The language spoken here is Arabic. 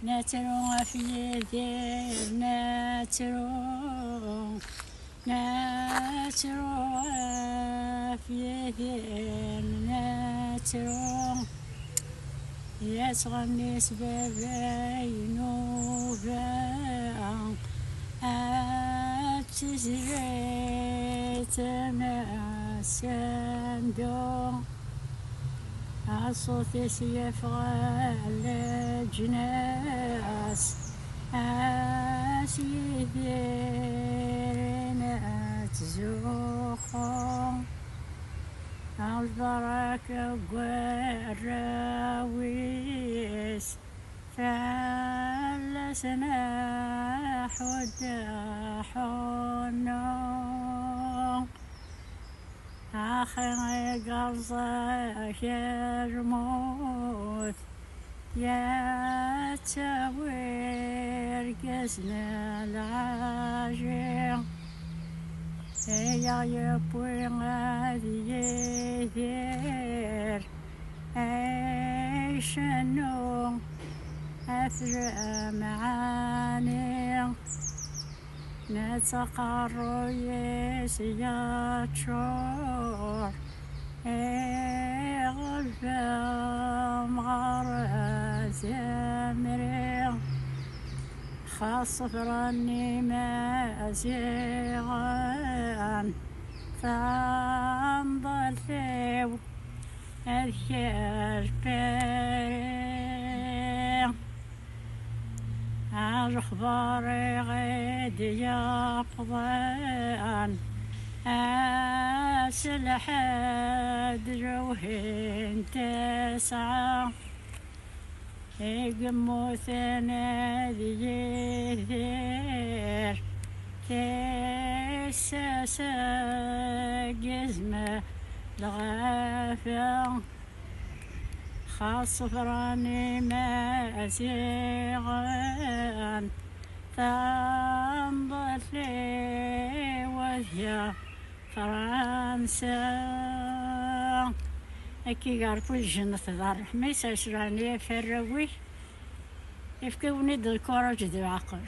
ناترو في ذير ناترو ناترو في ذير ناترو يتغني سبابين وبان أتزريت ناسندو الصوت سيفغل الجناس أسيدين تزوخو البركة والراويس فلسنا حدحنا آخر قرصك يرموت يا تاوير قسنا العاشق يا يبوي غادي يدير عيشنو أثر معاني نتقر يسيات شور غلفم غرز يمري خاص فراني ما زيغان فانظر ثيو الخير فريق أخباري غيد يقضان أسلحة جوهين تسعى يقموثنا ذيثير كيساسا قزمة الغافة خاص فراني ما أسيغان فانظر لي وذيا فرنسا أكي قارفو الجنة دار حميس أشراني فروي يفكوني دو الكورة جدو عقر.